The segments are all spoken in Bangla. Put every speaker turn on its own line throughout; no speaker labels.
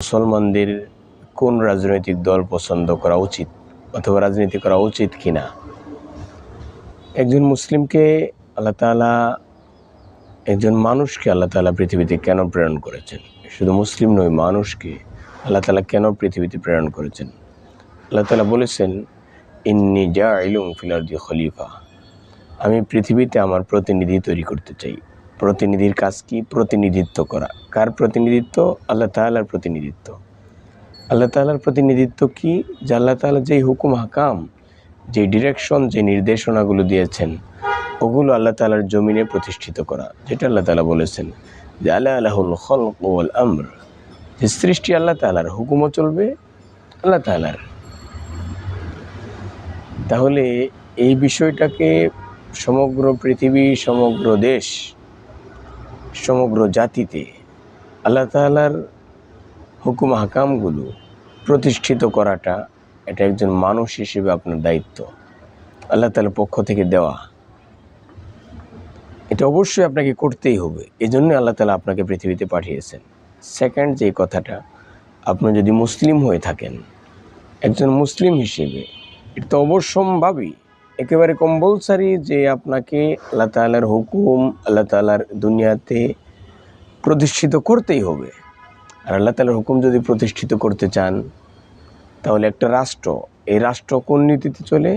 মুসলমানদের কোন রাজনৈতিক দল পছন্দ করা উচিত অথবা রাজনীতি করা উচিত কিনা। একজন মুসলিমকে আল্লাহ তাআলা, একজন মানুষকে আল্লাহ তাআলা পৃথিবীতে কেন প্রেরণ করেছেন? শুধু মুসলিম নয়, মানুষকে আল্লাহ তাআলা কেন পৃথিবীতে প্রেরণ করেছেন? আল্লাহ তাআলা বলেছেন, ইন্নী জাইলুন ফিল আরদি খলিফা, আমি পৃথিবীতে আমার প্রতিনিধি তৈরি করতে চাই। প্রতিনিধির কাজ কি? প্রতিনিধিত্ব করা। কার প্রতিনিধিত্ব? আল্লাহ তাআলার প্রতিনিধিত্ব। আল্লাহ তাআলার প্রতিনিধিত্ব কি? যে আল্লাহ তাআলা যেই হুকুম হাকাম, যে ডিরেকশন, যে নির্দেশনাগুলো দিয়েছেন, ওগুলো আল্লাহ তাআলার জমিনে প্রতিষ্ঠিত করা। যেটা আল্লাহ তাআলা বলেছেন যে আলা লাহুল খলক ওয়াল আমর, যে সৃষ্টি আল্লাহ তাআলার, হুকুমও চলবে আল্লাহ তাআলার। তাহলে এই বিষয়টাকে সমগ্র পৃথিবী, সমগ্র দেশ, সমগ্র জাতিতে আল্লাহ তাআলার হুকুম হাকামগুলো প্রতিষ্ঠিত করাটা, এটা একজন মানুষ হিসেবে আপনার দায়িত্ব, আল্লাহ তাআলার পক্ষ থেকে দেওয়া। এটা অবশ্যই আপনাকে করতেই হবে। এই জন্য আল্লাহ তাআলা আপনাকে পৃথিবীতে পাঠিয়েছেন। সেকেন্ড যে কথাটা, আপনি যদি মুসলিম হয়ে থাকেন, একজন মুসলিম হিসেবে এটা তো অবশ্যম্ভাবী, একেবারে কম্পালসারি যে আপনাকে আল্লাহ তাআলার হুকুম, আল্লাহ তাআলার দুনিয়াতে প্রতিষ্ঠিত করতেই হবে। আর আল্লাহ তাআলার হুকুম যদি প্রতিষ্ঠিত করতে চান, তাহলে একটা রাষ্ট্র, এই রাষ্ট্র কোন নীতিতে চলে?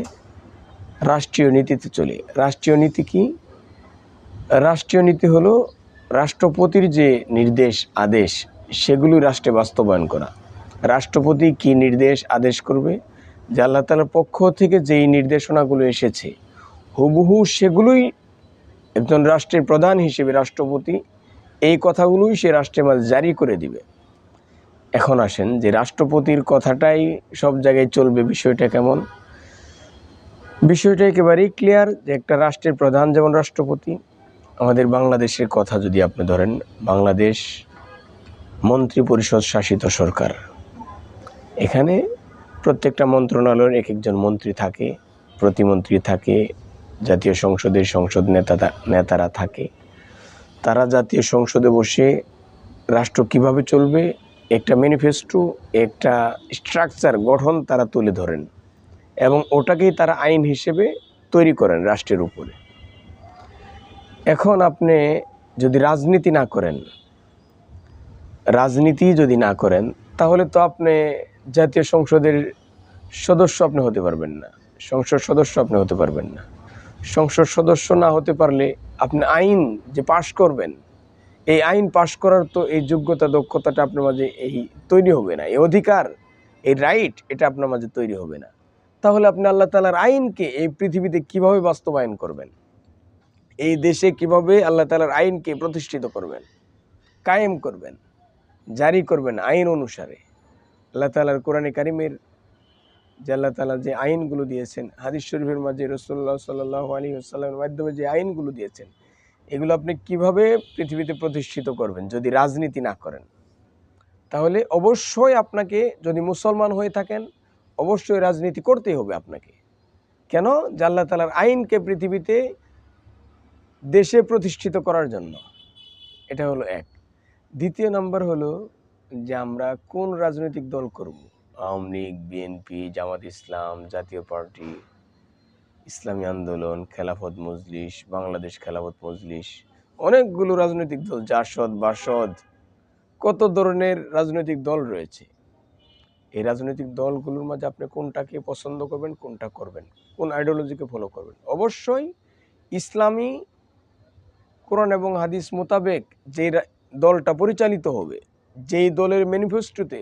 রাষ্ট্রীয় নীতিতে চলে। রাষ্ট্রীয় নীতি কি? রাষ্ট্রীয় নীতি হলো রাষ্ট্রপতির যে নির্দেশ, আদেশ, সেগুলো রাষ্ট্রে বাস্তবায়ন করা। রাষ্ট্রপতি কি নির্দেশ আদেশ করবে? যে আল্লাহ তাআলার পক্ষ থেকে যেই নির্দেশনাগুলো এসেছে, হুবহু সেগুলোই একজন রাষ্ট্রের প্রধান হিসেবে রাষ্ট্রপতি এই কথাগুলোই সে রাষ্ট্রের মাঝে জারি করে দিবে। এখন আসেন যে রাষ্ট্রপতির কথাটাই সব জায়গায় চলবে, বিষয়টা কেমন? বিষয়টা একেবারেই ক্লিয়ার যে একটা রাষ্ট্রের প্রধান যেমন রাষ্ট্রপতি। আমাদের বাংলাদেশের কথা যদি আপনি ধরেন, বাংলাদেশ মন্ত্রী পরিষদ শাসিত সরকার। এখানে প্রত্যেকটা মন্ত্রণালয়ের এক একজন মন্ত্রী থাকে, প্রতিমন্ত্রী থাকে, জাতীয় সংসদের সংসদ নেতারা থাকে। তারা জাতীয় সংসদে বসে রাষ্ট্র কিভাবে চলবে একটা ম্যানিফেস্টো, একটা স্ট্রাকচার, গঠন তারা তুলে ধরেন এবং ওটাকেই তারা আইন হিসেবে তৈরি করেন রাষ্ট্রের উপরে। এখন আপনি যদি রাজনীতি না করেন, তাহলে তো আপনি জাতীয় সংসদের সদস্য আপনি হতে পারবেন না, সংসদ সদস্য আপনি হতে পারবেন না। সংসদ সদস্য না হতে পারলে আপনি আইন যে পাশ করবেন, এই আইন পাশ করার তো এই যোগ্যতা, দক্ষতাটা আপনার মাঝে এই তৈরি হবে না, এই অধিকার, এই রাইট, এটা আপনার মাঝে তৈরি হবে না। তাহলে আপনি আল্লাহ তাআলার আইনকে এই পৃথিবীতে কিভাবে বাস্তবায়ন করবেন? এই দেশে কিভাবে আল্লাহ তাআলার আইনকে প্রতিষ্ঠিত করবেন, কায়েম করবেন, জারি করবেন আইন অনুসারে? আল্লাহ তাআলার কোরআনে কারিমের যে আল্লাহ তাআলা যে আইনগুলো দিয়েছেন, হাদিস শরীফের মাঝে রাসূলুল্লাহ সাল্লাল্লাহু আলাইহি ওয়াসাল্লামের মাধ্যমে যে আইনগুলো দিয়েছেন, এগুলো আপনি কিভাবে পৃথিবীতে প্রতিষ্ঠিত করবেন যদি রাজনীতি না করেন? তাহলে অবশ্যই আপনাকে, যদি মুসলমান হয়ে থাকেন, অবশ্যই রাজনীতি করতেই হবে আপনাকে। কেন? যে আল্লাহ তাআলার আইনকে পৃথিবীতে, দেশে প্রতিষ্ঠিত করার জন্য। এটা হলো এক। দ্বিতীয় নাম্বার হলো যে আমরা কোন রাজনৈতিক দল করব। আওয়ামী লীগ, বিএনপি, জামাত ইসলাম, জাতীয় পার্টি, ইসলামী আন্দোলন, খেলাফত মজলিস, বাংলাদেশ খেলাফত মজলিস, অনেকগুলো রাজনৈতিক দল, জাসদ, বাসদ, কত ধরনের রাজনৈতিক দল রয়েছে। এই রাজনৈতিক দলগুলোর মাঝে আপনি কোনটাকে পছন্দ করবেন, কোনটা করবেন, কোন আইডিওলজিকে ফলো করবেন? অবশ্যই ইসলামী কোরআন এবং হাদিস মোতাবেক যে দলটা পরিচালিত হবে, যেই দলের ম্যানিফেস্টোতে,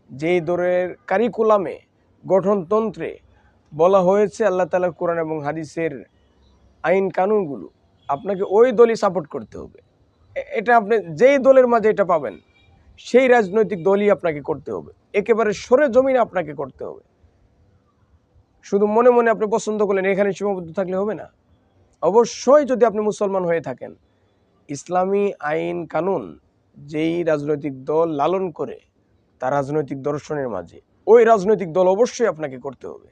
যেই দলের কারিকুলামে, গঠনতন্ত্রে বলা হয়েছে আল্লাহ তাআলার কোরআন এবং হাদিসের আইন কানুনগুলো, আপনাকে ওই দলই সাপোর্ট করতে হবে। এটা আপনি যেই দলের মাঝে এটা পাবেন, সেই রাজনৈতিক দলই আপনাকে করতে হবে। একেবারে সরে জমিনে আপনাকে করতে হবে। শুধু মনে মনে আপনি পছন্দ করলেন, এখানে সীমাবদ্ধ থাকলে হবে না। অবশ্যই যদি আপনি মুসলমান হয়ে থাকেন, ইসলামী আইন কানুন যেই রাজনৈতিক দল লালন করে তার রাজনৈতিক দর্শনের মাঝে, ওই রাজনৈতিক দল অবশ্যই আপনাকে করতে হবে।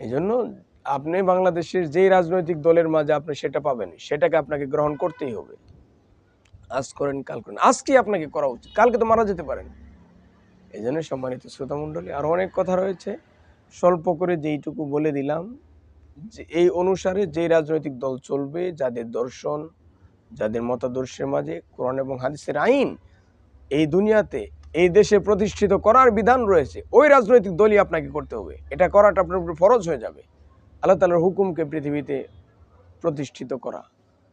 এই জন্য আপনি বাংলাদেশের যেই রাজনৈতিক দলের মাঝে আপনি সেটা পাবেন, সেটাকে আপনাকে গ্রহণ করতেই হবে। আজ করেন কাল করেন, আজকে আপনাকে করা উচিত, কালকে তো মারা যেতে পারেন। এই জন্য সম্মানিত শ্রোতামণ্ডলী, আরও অনেক কথা রয়েছে, স্বল্প করে যেইটুকু বলে দিলাম যে এই অনুসারে যেই রাজনৈতিক দল চলবে, যাদের দর্শন, যাদের মতাদর্শের মাঝে কোরআন এবং হাদিসের আইন এই দুনিয়াতে এই দেশে প্রতিষ্ঠিত করার বিধান রয়েছে, ওই রাজনৈতিক দলই আপনাকে করতে হবে। এটা করাটা আপনার উপর ফরজ হয়ে যাবে। আল্লাহ তাআলার হুকুমকে পৃথিবীতে প্রতিষ্ঠিত করা।